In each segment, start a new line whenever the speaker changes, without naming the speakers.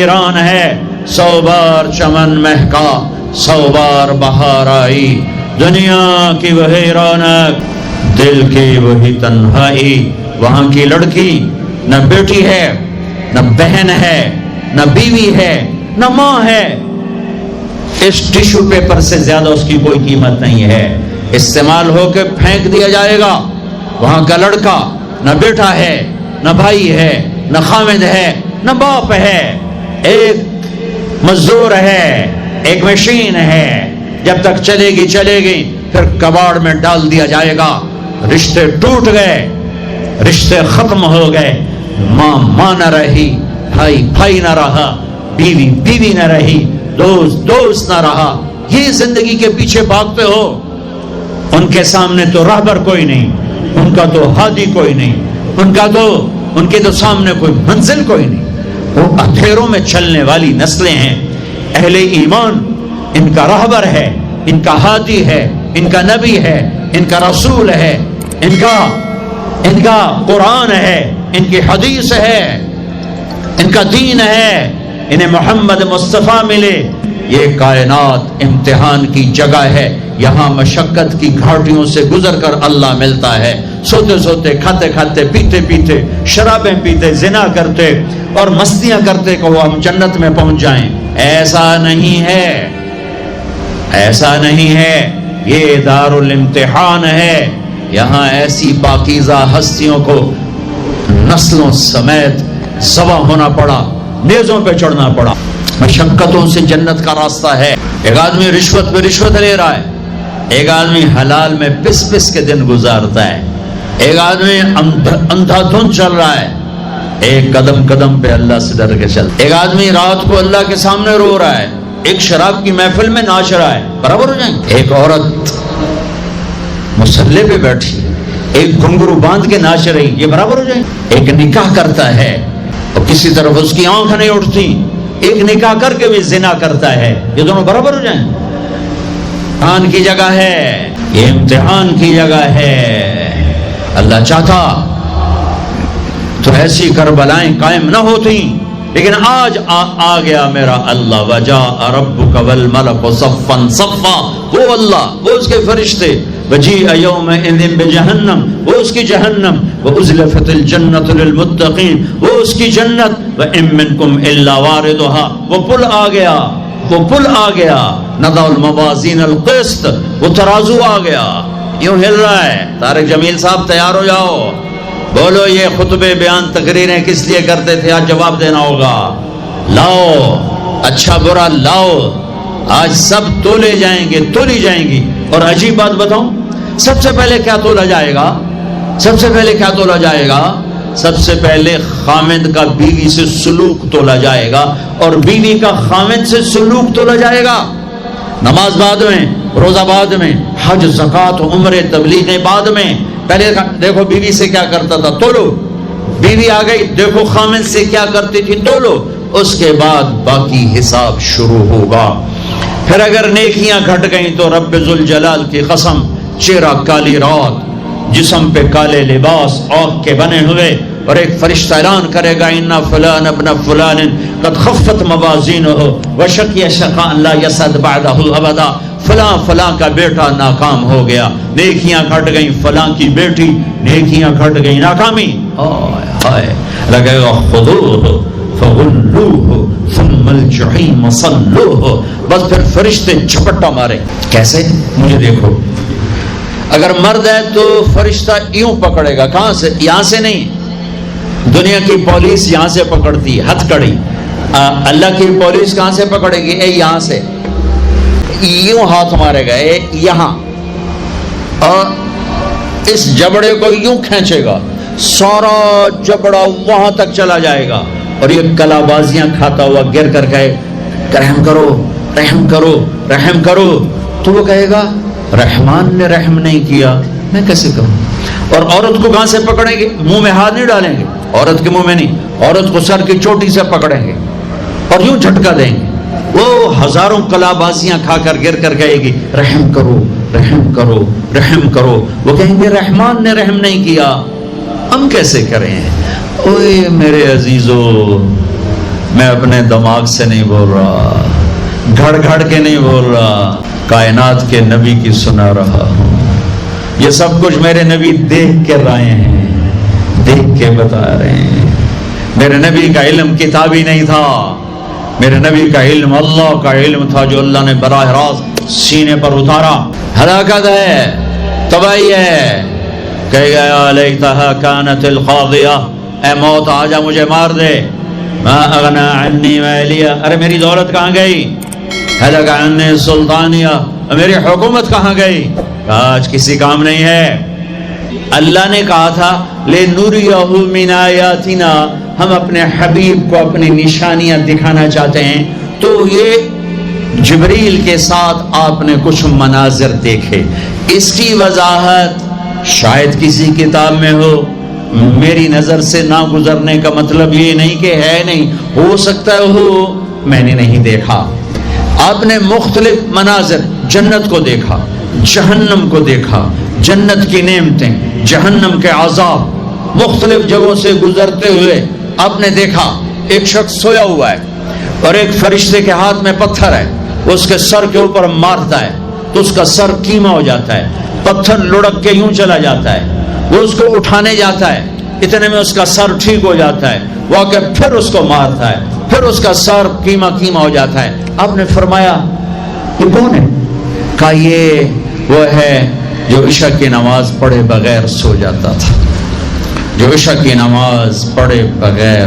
ایران ہے، 100 بار چمن مہکا، 100 بار بہار آئی، دنیا کی وہی رونق، دل کی وہی تنہائی۔ وہاں کی لڑکی نہ بیٹی ہے، نہ بہن ہے، نہ بیوی ہے، نہ ماں ہے، اس ٹیشو پیپر سے زیادہ اس کی کوئی قیمت نہیں ہے، استعمال ہو کے پھینک دیا جائے گا۔ وہاں کا لڑکا نہ بیٹا ہے، نہ بھائی ہے، نہ خامد ہے، نہ باپ ہے، ایک مزدور ہے، ایک مشین ہے، جب تک چلے گی پھر کباڑ میں ڈال دیا جائے گا۔ رشتے ٹوٹ گئے، رشتے ختم ہو گئے، ماں نہ رہی، بھائی نہ رہا، بیوی نہ رہی، دوست نہ رہا۔ یہ زندگی کے پیچھے بھاگتے ہو، ان کے سامنے تو راہبر کوئی نہیں، ان کا تو ہادی کوئی نہیں، ان کے تو سامنے کوئی منزل کوئی نہیں، وہ اندھیروں میں چلنے والی نسلیں ہیں۔ اہل ایمان ان کا راہبر ہے، ان کا ہادی ہے، ان کا نبی ہے، ان کا رسول ہے، ان کا قرآن ہے، ان کی حدیث ہے، ان کا دین ہے، انہیں محمد مصطفیٰ ملے۔ یہ کائنات امتحان کی جگہ ہے، یہاں مشقت کی گھاٹیوں سے گزر کر اللہ ملتا ہے۔ سوتے سوتے، کھاتے کھاتے، پیتے پیتے، شرابیں پیتے، زنا کرتے اور مستیاں کرتے کہ وہ ہم جنت میں پہنچ جائیں، ایسا نہیں ہے، ایسا نہیں ہے۔ یہ دار الامتحان ہے، یہاں ایسی پاکیزہ ہستیوں کو نسلوں سمیت ذبح ہونا پڑا، نیزوں پہ چڑھنا پڑا۔ مشقتوں سے جنت کا راستہ ہے۔ ایک آدمی رشوت پہ رشوت لے رہا ہے، ایک آدمی حلال میں پس کے دن گزارتا ہے، ایک آدمی اندھا دھند چل رہا ہے، ایک قدم پہ اللہ سے ڈر کے چل، ایک آدمی رات کو اللہ کے سامنے رو رہا ہے، ایک شراب کی محفل میں ناچ رہا ہے، برابر ہو جائیں گے؟ ایک عورت مصلی پہ بیٹھی، ایک گھنگرو باندھ کے ناچ رہی، یہ برابر ہو جائیں گے؟ ایک نکاح کرتا ہے اور کسی طرف اس کی آنکھ نہیں اٹھتی، ایک نکاح کر کے بھی زنا کرتا ہے، یہ دونوں برابر ہو جائیں؟ امتحان کی جگہ ہے، یہ امتحان کی جگہ ہے۔ اللہ چاہتا تو ایسی کربلائیں قائم نہ ہوتی، لیکن آج آ گیا میرا اللہ۔ وجاء ربک والملک صفا صفا، وہ اللہ، وہ اس کے فرشتے، وجیء یومئذ بجہنم، وہ اس کی جہنم، وازلفت الجنۃ للمتقین، وہ اس کی جنت، وان منکم الا واردھا، وہ پل آ گیا، وہ پل آ گیا، نضع الموازین القسط، وہ ترازو آ گیا، یوں ہل رہا ہے۔ طارق جمیل صاحب تیار ہو جاؤ، بولو یہ خطبے بیان تقریریں کس لیے کرتے تھے، آج جواب دینا ہوگا۔ لاؤ اچھا برا لاؤ، آج سب تولی جائیں گی۔ اور عجیب بات بتاؤں، سب سے پہلے کیا تولا جائے گا؟ سب سے پہلے خامد کا بیوی سے سلوک تولا جائے گا، اور بیوی کا خامد سے سلوک تولا جائے گا۔ نماز بعد میں، روزہ بعد میں، حج زکوٰۃ عمرے تبلیغیں بعد میں۔ پہلے دیکھو بیوی سے کیا کرتا تھا، تولو، بیوی آ گئی، دیکھو خامد سے کیا کرتی تھی، تولو، اس کے بعد باقی حساب شروع ہوگا۔ پھر اگر نیکیاں گھٹ گئیں تو رب ذوالجلال کی قسم، چہرہ کالی رات، جسم پہ کالے لباس آگ کے بنے ہوئے، اور ایک فرشتہ اعلان کرے گا ان فلان ابن فلان قد خفت موازینہ وشقی شقاء لا یسعد بعدہ ابدا، فلاں کا بیٹا ناکام ہو گیا، نیکیاں گھٹ گئیں، فلاں کی بیٹی نیکیاں گھٹ گئیں، ناکامی۔ ہائے لگے گا خذوہ فغلوہ ثم الجحیم صلوہ، بس پھر فرشتے جھپٹا مارے۔ کیسے؟ مجھے دیکھو، اگر مرد ہے تو فرشتہ یوں پکڑے گا، کہاں سے؟ یہاں سے نہیں، دنیا کی پولیس یہاں سے پکڑتی ہے، ہتھ کڑی۔ اللہ کی پولیس کہاں سے پکڑے گی؟ یہاں سے یوں ہاتھ مارے گا، یہاں، اور اس جبڑے کو یوں کھینچے گا، سارا جبڑا وہاں تک چلا جائے گا، اور یہ کلا بازیاں کھاتا ہوا گر کر کہے رحم کرو رحم کرو رحم کرو، تو وہ کہے گا رحمان نے رحم نہیں کیا، میں کیسے کروں؟ اور عورت کو کہاں سے پکڑیں گے؟ منہ میں ہاتھ نہیں ڈالیں گے، عورت کے منہ میں نہیں، عورت کو سر کی چوٹی سے پکڑیں گے اور یوں جھٹکا دیں گے، وہ ہزاروں کلا بازیاں کھا کر گر کر کہے گی رحم کرو رحم کرو رحم کرو، وہ کہیں گے رحمان نے رحم نہیں کیا، ہم کیسے کریں؟ اوے میرے عزیزو، میں اپنے دماغ سے نہیں بول رہا، گھڑ گھڑ کے نہیں بول رہا، کائنات کے نبی کی سنا رہا ہوں۔ یہ سب کچھ میرے نبی دیکھ کے رائے ہیں، دیکھ کے بتا رہے ہیں۔ میرے نبی کا علم کتابی نہیں تھا، میرے نبی کا علم اللہ کا علم تھا جو اللہ نے براہ راست سینے پر اتارا۔ ہلاکت ہے، تباہی ہے، کہے گا لیتہا کانت القاضیہ، اے موت آجا مجھے مار دے، ما اغنا عنی مالیہ، ارے میری دولت کہاں گئی، ہلک عنی سلطانیہ، میری حکومت کہاں گئی، آج کسی کام نہیں ہے۔ اللہ نے کہا تھا لِنُرِيَهُ مِنْ آیَاتِنَا، ہم اپنے حبیب کو اپنی نشانیاں دکھانا چاہتے ہیں، تو یہ جبریل کے ساتھ آپ نے کچھ مناظر دیکھے۔ اس کی وضاحت شاید کسی کتاب میں ہو، میری نظر سے نہ گزرنے کا مطلب یہ نہیں کہ ہے نہیں، ہو سکتا ہے ہو، میں نے نہیں دیکھا۔ آپ نے مختلف مناظر، جنت کو دیکھا، جہنم کو دیکھا، جنت کی نعمتیں، جہنم کے عذاب، مختلف جگہوں سے گزرتے ہوئے آپ نے دیکھا ایک شخص سویا ہوا ہے اور ایک فرشتے کے ہاتھ میں پتھر ہے، وہ اس کے سر کے اوپر مارتا ہے تو اس کا سر کیما ہو جاتا ہے، پتھر لڑک کے یوں چلا جاتا ہے، وہ اس کو اٹھانے جاتا ہے، اتنے میں اس کا سر ٹھیک ہو جاتا ہے، وہ آ کے پھر اس کو مارتا ہے، پھر اس کا سر کیما کیما ہو جاتا ہے۔ آپ نے فرمایا یہ کون ہے؟ کہا یہ وہ ہے جو عشاء کی نماز پڑھے بغیر سو جاتا تھا، جو عشاء کی نماز پڑھے بغیر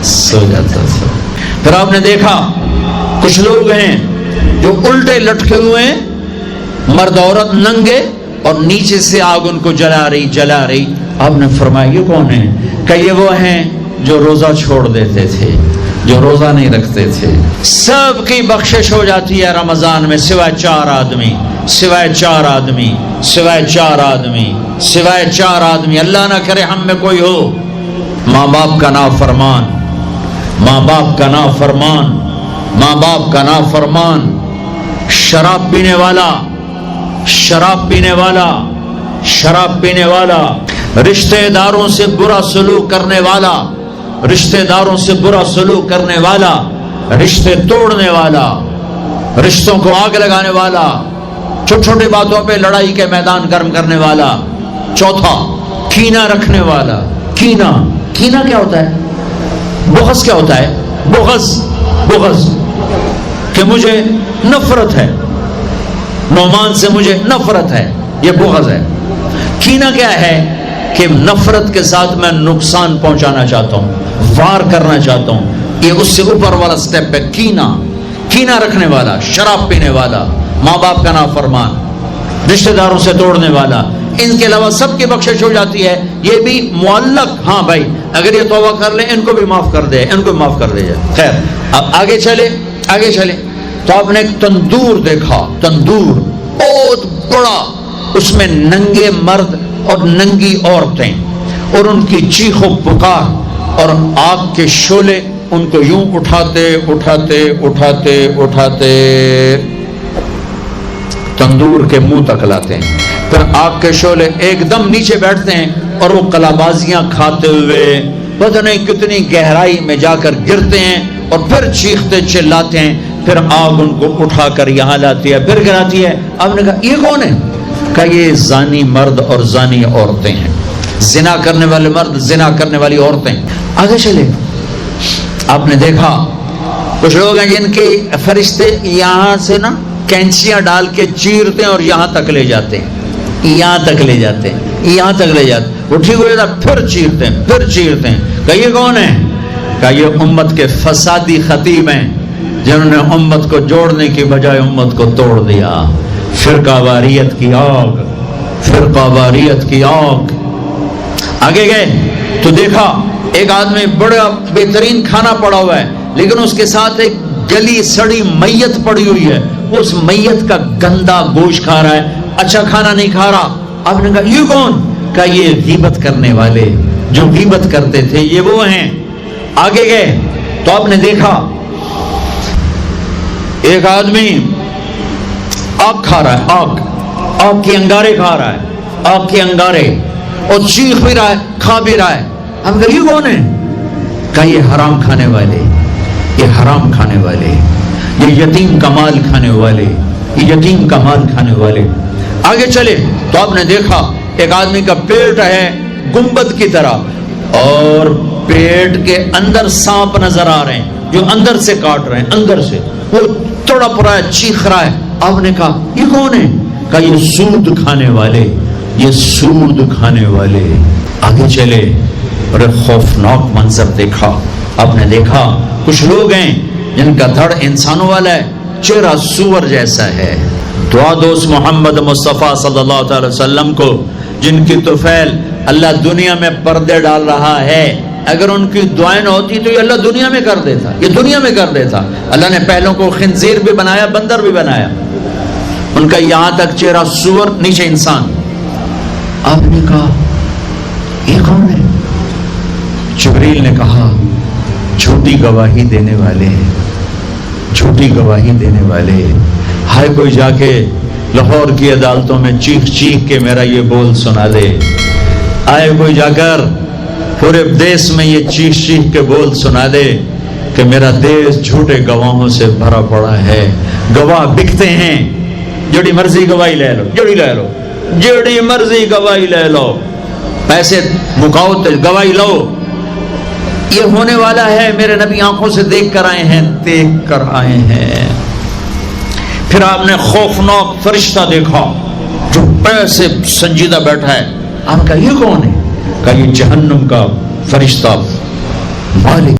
سو جاتا تھا۔ پھر آپ نے دیکھا کچھ لوگ ہیں جو الٹے لٹکے ہوئے ہیں، مرد عورت ننگے، اور نیچے سے آگ ان کو جلا رہی۔ آپ نے فرمایا یہ کون ہے؟ کہ یہ وہ ہیں جو روزہ چھوڑ دیتے تھے، جو روزہ نہیں رکھتے تھے۔ سب کی بخشش ہو جاتی ہے رمضان میں سوائے چار آدمی، سوائے چار آدمی، سوائے چار آدمی، سوائے چار آدمی۔ اللہ نہ کرے ہم میں کوئی ہو، ماں باپ کا نافرمان، ماں باپ کا نافرمان، ماں باپ کا نافرمان، شراب پینے والا، شراب پینے والا، شراب پینے والا، رشتہ داروں سے برا سلوک کرنے والا، رشتہ داروں سے برا سلوک کرنے والا، رشتے توڑنے والا، رشتوں کو آگ لگانے والا، چھوٹی چھوٹی باتوں پہ لڑائی کے میدان گرم کرنے والا۔ چوتھا، کینہ رکھنے والا۔ کینہ، کینہ کیا ہوتا ہے؟ بغض کیا ہوتا ہے؟ بغض، بغض کہ مجھے نفرت ہے، نعمان سے مجھے نفرت ہے، یہ بغض ہے۔ کینہ کیا ہے؟ کہ نفرت کے ساتھ میں نقصان پہنچانا چاہتا ہوں، وار کرنا چاہتا ہوں، یہ اس سے اوپر والا سٹیپ ہے کینہ۔ کینہ رکھنے والا، شراب پینے والا، ماں باپ کا نافرمان، رشتہ داروں سے توڑنے والا، ان کے علاوہ سب کی بخشش ہو جاتی ہے۔ یہ بھی معلق، ہاں بھائی اگر یہ توبہ کر لیں ان کو بھی معاف کر دے، ان کو بھی معاف کر دے جائے۔ خیر اب آگے چلے، آگے چلے تو آپ نے ایک تندور دیکھا، تندور بہت بڑا، اس میں ننگے مرد اور ننگی عورتیں، اور ان کی چیخ و پکار، اور آگ کے شعلے ان کو یوں اٹھاتے اٹھاتے اٹھاتے اٹھاتے تندور کے منہ تک لاتے ہیں۔ پھر آگ کے شعلے ایک دم نیچے بیٹھتے ہیں اور وہ کلابازیاں کھاتے ہوئے پتہ نہیں کتنی گہرائی میں جا کر گرتے ہیں، اور پھر چیختے چلاتے ہیں، پھر آگ ان کو اٹھا کر یہاں لاتی ہے، پھر گراتی ہے۔ آپ نے کہا یہ کون ہے؟ کہ یہ زانی مرد اور زانی عورتیں ہیں، زنا کرنے والے مرد، زنا کرنے والی عورتیں۔ آگے چلے، آپ نے دیکھا کچھ لوگ ہیں جن کے فرشتے یہاں سے نا کینچیاں ڈال کے چیرتے ہیں اور یہاں تک لے جاتے ہیں، یہاں تک لے جاتے ہیں، یہاں تک لے جاتے ہیں، وہ ٹھیک ہو جاتا پھر چیرتے ہیں، پھر چیرتے ہیں۔ کہ یہ کون ہے؟ کہ یہ امت کے فسادی خطیب ہیں جنہوں نے امت کو جوڑنے کی بجائے امت کو توڑ دیا۔ فرقہ واریت کی آگ، فرقہ واریت کی آگ۔ آگے گئے تو دیکھا ایک آدمی بڑا بہترین کھانا پڑا ہوا ہے، لیکن اس کے ساتھ ایک گلی سڑی میت پڑی ہوئی ہے، اس میت کا گندا گوشت کھا رہا ہے، اچھا کھانا نہیں کھا رہا۔ آپ نے کہا یہ کون؟ کہا یہ غیبت کرنے والے، جو غیبت کرتے تھے یہ وہ ہیں۔ آگے گئے تو آپ نے دیکھا ایک آدمی آگ کھا رہا ہے، آگ، آگ کے انگارے کھا رہا ہے، آگ کے انگارے، اور چیخ بھی رہا ہے، کھا بھی رہا ہے۔ ہم کہا یہ کون ہے؟ کہا یہ حرام کھانے والے، یہ حرام کھانے والے، یہ یتیم کا مال کھانے والے، یہ یتیم کا مال کھانے والے۔ آگے چلے تو آپ نے دیکھا ایک آدمی کا پیٹ ہے گنبد کی طرح، اور پیٹ کے اندر سانپ نظر آ رہے ہیں جو اندر سے کاٹ رہے ہیں، اندر سے وہ تڑپ رہا ہے، چیخ رہا ہے۔ آپ نے کہا یہ کون ہے؟ کہا یہ سود کھانے والے، یہ سود کھانے والے۔ آگے چلے اور ایک خوفناک منظر دیکھا۔ آپ نے دیکھا کچھ لوگ ہیں جن کا دھڑ انسانوں والا ہے، چہرہ سور جیسا ہے۔ دعا دوست محمد مصطفیٰ صلی اللہ تعالی وسلم کو، جن کی طفیل اللہ دنیا میں پردے ڈال رہا ہے، اگر ان کی دعائیں نہ ہوتی تو یہ اللہ دنیا میں کر دیتا، یہ دنیا میں کر دیتا۔ اللہ نے پہلوں کو خنزیر بھی بنایا، بندر بھی بنایا، ان کا یہاں تک چہرہ سور، نیچے انسان۔ آپ نے کہا یہ کون ہے؟ جبریل نے کہا جھوٹی گواہی دینے والے، جھوٹی گواہی دینے والے۔ ہائے کوئی جا کے لاہور کی عدالتوں میں چیخ چیخ کے میرا یہ بول سنا دے، آئے کوئی جا کر پورے دیش میں یہ چیخ چیخ کے بول سنا دے کہ میرا دیش جھوٹے گواہوں سے بھرا پڑا ہے، گواہ بکتے ہیں، جڑی مرضی گواہی لے لو، جڑی مرضی گواہی لے لو، پیسے مکاؤ تو گواہی لو۔ یہ ہونے والا ہے، میرے نبی آنکھوں سے دیکھ کر آئے ہیں، دیکھ کر آئے ہیں۔ پھر آپ نے خوفناک فرشتہ دیکھا جو پیسے سنجیدہ بیٹھا ہے۔ آپ کہا یہ کون ہے؟ کہا یہ جہنم کا فرشتہ مالک